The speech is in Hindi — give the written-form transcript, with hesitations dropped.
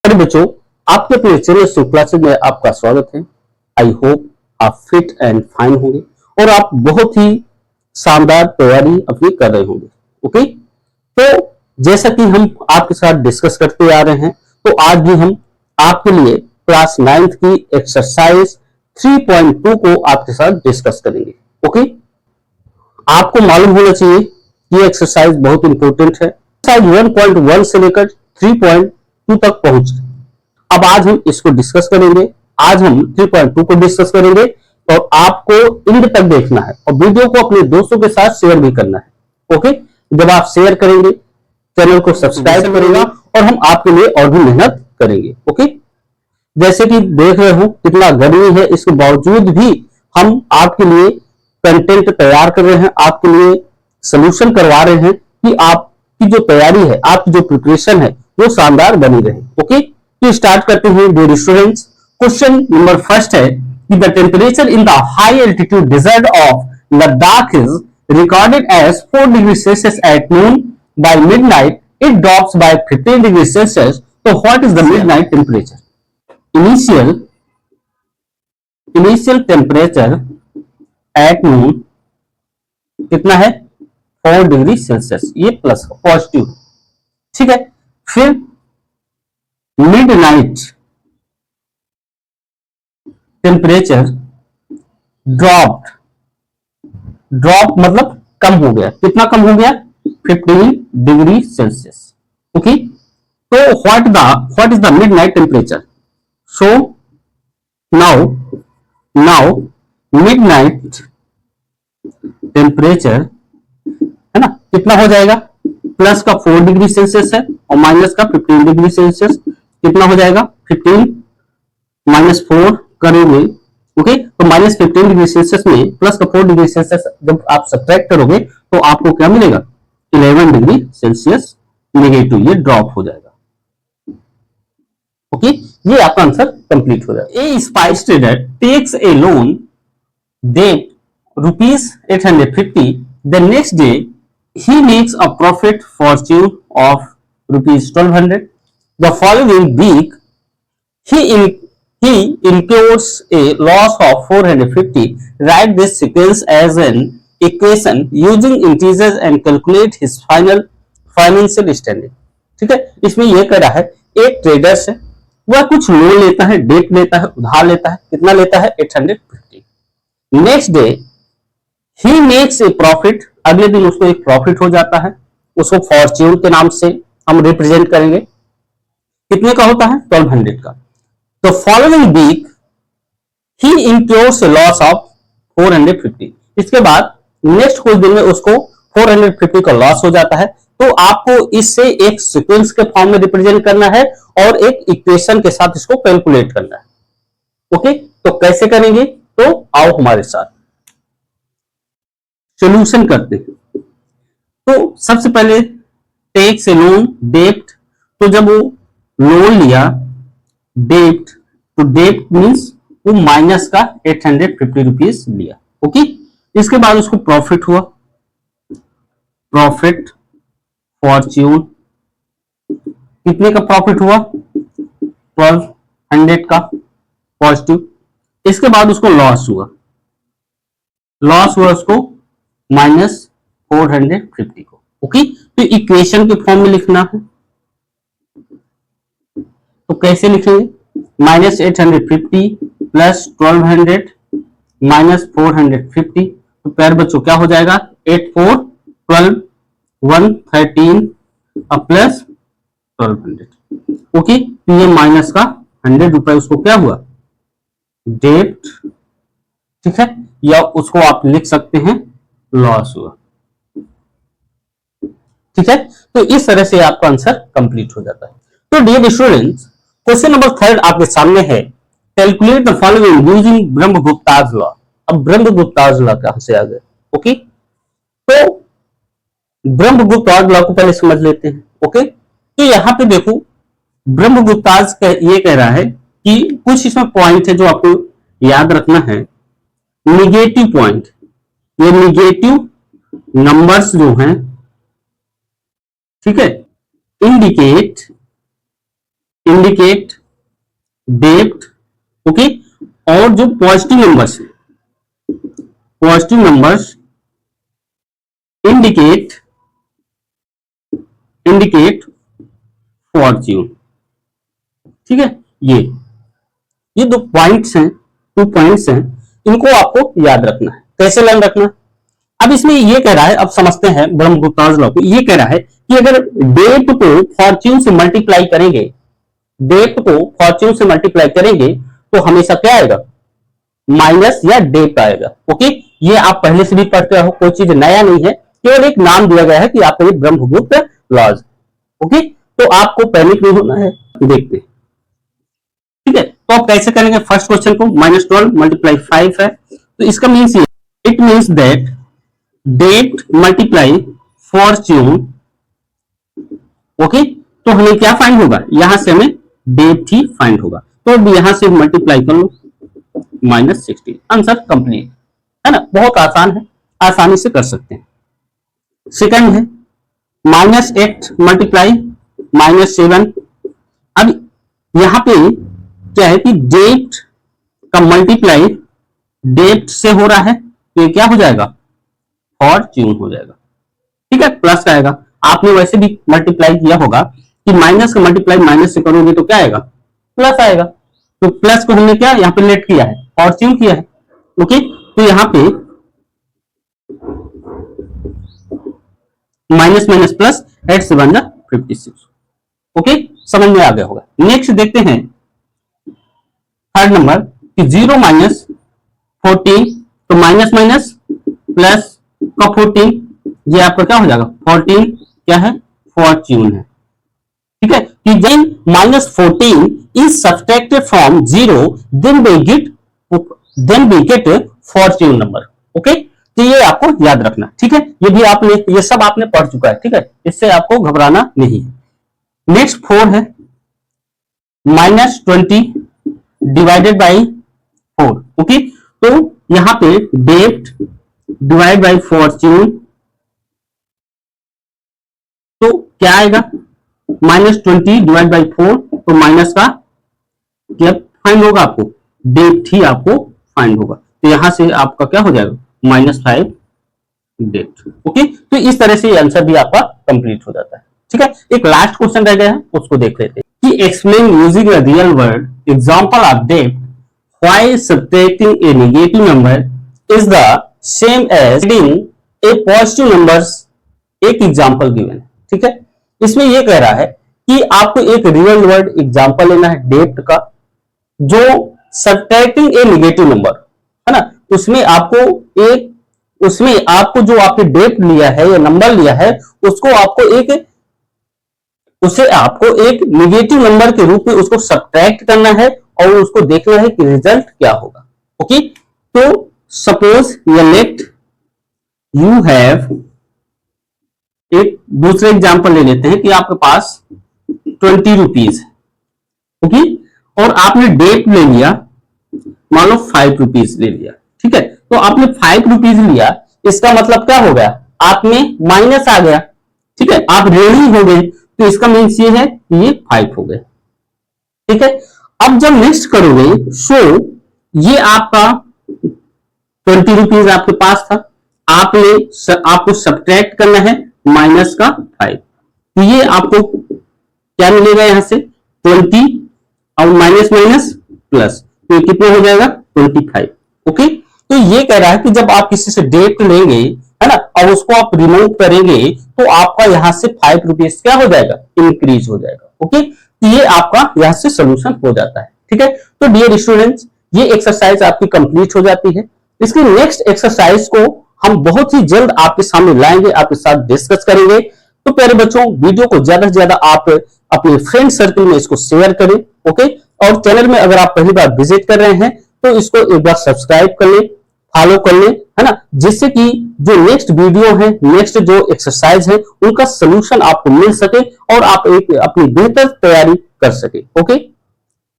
अरे बच्चों, आपके अपने चैनल शुभ क्लासेज में आपका स्वागत है। आई होप आप फिट एंड फाइन होंगे और आप बहुत ही शानदार तैयारी अपनी कर रहे होंगे। ओके, तो जैसा कि हम आपके साथ डिस्कस करते आ रहे हैं, तो आज भी हम आपके लिए क्लास 9th की एक्सरसाइज 3.2 को आपके साथ डिस्कस करेंगे। ओके, आपको मालूम होना चाहिए ये एक्सरसाइज बहुत इंपॉर्टेंट है। एक्सरसाइज 1.1 से लेकर 3.2 तक पहुंच। अब आज हम इसको डिस्कस करेंगे। आज हम 3.2 को डिस्कस करेंगे और आपको एंड तक देखना है और वीडियो को अपने दोस्तों के साथ शेयर भी करना है। ओके, जब आप शेयर करेंगे, चैनल को सब्सक्राइब करेगा और हम आपके लिए और भी मेहनत करेंगे। ओके, जैसे कि देख रहे हो कितना गर्मी है, इसके बावजूद भी हम आपके लिए कंटेंट तैयार कर रहे हैं, आपके लिए सोल्यूशन करवा रहे हैं कि आपकी जो तैयारी है, आपकी जो प्रिपरेशन है वो शानदार बनी रहे। ओके, तो स्टार्ट करते हैं dear students. Question number first है कि the temperature in the high altitude desert of Ladakh is recorded as 4 degree Celsius at noon. By midnight it drops by 15 degree Celsius. तो what is the midnight temperature? Initial temperature at noon कितना है? 4 डिग्री सेल्सियस। ये प्लस पॉजिटिव, ठीक है। फिर मिडनाइट टेम्परेचर ड्रॉप मतलब कम हो गया। कितना कम हो गया? 15 डिग्री सेल्सियस। ओके, तो what is the midnight temperature? So now midnight temperature है ना, कितना हो जाएगा? प्लस का 4 डिग्री सेल्सियस है और माइनस का 15 डिग्री सेल्सियस। कितना हो जाएगा? 15 माइनस 4 करोगे। ओके, तो माइनस 15 डिग्री सेल्सियस में प्लस का 4 डिग्री सेल्सियस जब आप सब्ट्रैक्ट करोगे तो आपको क्या मिलेगा? 11 डिग्री सेल्सियस नेगेटिव। ये ड्रॉप हो जाएगा। ओके, ये आपका आंसर कंप्लीट हो जाएगा। ए spice trader takes a loan debt rupees 850. The next day he makes a profit fortune of rupees 1200. The following week he incurs a loss of 450. Write this sequence as an equation using integers and calculate his final financial standing. ठीक है, इसमें यह कह रहा है एक ट्रेडर से वह कुछ लोन लेता है, डेट लेता है, उधार लेता है। कितना लेता है? 850. Next day he makes a profit. अगले दिन उसको एक प्रॉफिट हो जाता है, उसको फॉर्च्यून के नाम से हम रिप्रेजेंट करेंगे। कितने का होता है? 1200 का। तो फॉलोइंग वीक ही इंक्योर्स ए लॉस ऑफ 450। इसके बाद नेक्स्ट कुछ दिन में उसको 450 का लॉस हो जाता है। तो आपको इससे एक सीक्वेंस के फॉर्म में रिप्रेजेंट करना है और एक इक्वेशन के साथ इसको कैलकुलेट करना है। ओके, तो कैसे करेंगे? तो आओ हमारे साथ सॉल्यूशन करते हैं। तो सबसे पहले टेक्स ए लोन डेट। तो जब वो लोन लिया, डेट, तो डेट मीन्स वो माइनस का 850 रुपीज लिया। ओके, इसके बाद उसको प्रॉफिट हुआ, प्रॉफिट फॉर्च्यून। कितने का प्रॉफिट हुआ? 1200 का पॉजिटिव। इसके बाद उसको लॉस हुआ उसको माइनस 450 को। ओके, तो इक्वेशन के फॉर्म में लिखना है। तो कैसे लिखेंगे? Minus 850 plus 1200 minus 450। तो प्यारे बच्चों क्या हो जाएगा? 8 4 12 113 प्लस 1200। ओके, तो ये माइनस का 100 रुपए उसको क्या हुआ? डेट। ठीक है, या उसको आप लिख सकते हैं लॉस हुआ। ठीक है, तो इस तरह से आपका आंसर कंप्लीट हो जाता है। तो डियर स्टूडेंट्स, क्वेश्चन नंबर 3 आपके सामने है। Calculate the following using Brahmagupta's law. अब ब्रह्मगुप्ताज लॉ कहां से आ गए? ओके, तो ब्रह्मगुप्ताज लॉ को पहले समझ लेते हैं। ओके, तो यहां पे देखो ब्रह्मगुप्ताज ये कह रहा है कि कुछ इसमें पॉइंट है जो आपको याद रखना है। निगेटिव पॉइंट, ये निगेटिव नंबर्स जो हैं, ठीक है, इंडिकेट इंडिकेट डेट, ओके। और जो पॉजिटिव नंबर्स है, पॉजिटिव नंबर्स इंडिकेट फॉर्च्यून, ठीक है। ये दो पॉइंट्स हैं, 2 पॉइंट्स हैं, इनको आपको याद रखना है। कैसे याद रखना? अब इसमें ये कह रहा है, अब समझते हैं ब्रह्मगुप्ताज लॉ को। ये कह रहा है कि अगर डेट को फॉर्च्यून से मल्टीप्लाई करेंगे, डेट को फॉर्च्यून से मल्टीप्लाई करेंगे तो हमेशा क्या आएगा? माइनस या डेट आएगा, ओके। ये आप पहले से भी पढ़ते हो, कोई चीज नया नहीं है, केवल एक नाम दिया गया है कि आपका ये ब्रह्मगुप्त लॉज, ओके। तो आपको पैनिक नहीं होना है, देखते हैं, ठीक है। तो आप कैसे करेंगे फर्स्ट क्वेश्चन को? -12 मल्टीप्लाई 5 है, तो इसका मीन्स ये, it means that debt multiply fortune, okay. तो हमें क्या फाइंड होगा? यहां से हमें डेट ही फाइंड होगा, तो अब यहां से मल्टीप्लाई कर लो, -16। आंसर कंप्लीट है ना, बहुत आसान है, आसानी से कर सकते हैं। सेकंड है -8 मल्टीप्लाई -7। अब यहां पे क्या है कि डेट का मल्टीप्लाई डेट से हो रहा है, तो ये क्या हो जाएगा? फॉर्च्यून हो जाएगा, ठीक है। प्लस का आएगा, आपने वैसे भी मल्टीप्लाई किया होगा कि माइनस का मल्टीप्लाई माइनस से करोगे तो क्या आएगा? प्लस आएगा। तो प्लस को हमने क्या यहां पे लेट किया है? फॉर्च्यून किया है, ओके। तो यहां पे माइनस माइनस प्लस 8 से 1 56, ओके। समझ में आ गया होगा। नेक्स्ट देखते हैं थर्ड नंबर कि 0 माइनस 14, तो माइनस माइनस प्लस का 14, ये आपका क्या हो जाएगा? 14 क्या है? फॉर्च्यून है, ठीक है। कि when -14 is subtracted from 0 then we get fortune number, okay. तो ये आपको याद रखना, ठीक है। ये भी आपने, ये सब आपने पढ़ चुका है, ठीक है, इससे आपको घबराना नहीं है। नेक्स्ट 4 है -20 डिवाइडेड बाई 4, ओके। तो यहां पे डेट डिवाइड बाई फॉर्च्यून, तो क्या आएगा? -20 डिवाइड बाई 4, तो माइनस का क्या फाइंड होगा? आपको डेट ही आपको फाइंड होगा, तो यहां से आपका क्या हो जाएगा? -5 डेट, ओके। तो इस तरह से आंसर भी आपका कंप्लीट हो जाता है, ठीक है। एक लास्ट क्वेश्चन रह गया है, उसको देख लेते हैं कि explain using a real word example of debt why subtracting a negative number is the same as adding a positive numbers. एक एग्जांपल गिवन है, ठीक है। इसमें यह कह रहा है कि आपको एक रियल वर्ड एग्जांपल लेना है डेट का, जो सब्ट्रैक्टिंग ए नेगेटिव नंबर है ना, उसमें आपको जो आपने डेट लिया है या नंबर लिया है, उसे आपको एक नेगेटिव नंबर के रूप में उसको सब्ट्रैक्ट करना है और उसको देखना है कि रिजल्ट क्या होगा, ओके। तो सपोज या लेट यू हैव, एक दूसरे एग्जांपल ले लेते हैं कि आपके पास 20 रुपीज है, ओके, और आपने डेट ले लिया, मान लो 5 रुपीज ले लिया, ठीक है। तो आपने 5 रुपीज लिया, इसका मतलब क्या हो गया? आप में माइनस आ गया, ठीक है, आप ऋणी हो गए, तो इसका मीन्स ये है कि ये 5 हो गए, ठीक है। अब जब नेक्स्ट करोगे, सो ये आपका 20 रुपीज आपके पास था, आपको सब्ट्रैक्ट करना है माइनस का 5, तो ये आपको क्या मिलेगा? यहां से 20 और माइनस माइनस प्लस, तो ये कितना हो जाएगा? 25, ओके। तो ये कह रहा है कि जब आप किसी से डेट लेंगे, है ना, और उसको आप रिमूव करेंगे, तो आपका यहां से 5 रुपीज क्या हो जाएगा? इंक्रीज हो जाएगा, ओके। तो ये आपका यहां से सोल्यूशन हो जाता है, ठीक है। तो डियर स्टूडेंट्स, ये एक्सरसाइज आपकी कंप्लीट हो जाती है। इसकी नेक्स्ट एक्सरसाइज को हम बहुत ही जल्द आपके सामने लाएंगे, आपके साथ डिस्कस करेंगे। तो प्यारे बच्चों, वीडियो को ज्यादा से ज्यादा आप अपने फ्रेंड सर्कल में इसको शेयर करें, ओके। और चैनल में अगर आप पहली बार विजिट कर रहे हैं तो इसको एक बार सब्सक्राइब कर लें, फॉलो कर लें, है ना, जिससे कि जो नेक्स्ट वीडियो है, नेक्स्ट जो एक्सरसाइज है, उनका सोल्यूशन आपको मिल सके और आप एक अपनी बेहतर तैयारी कर सके, ओके।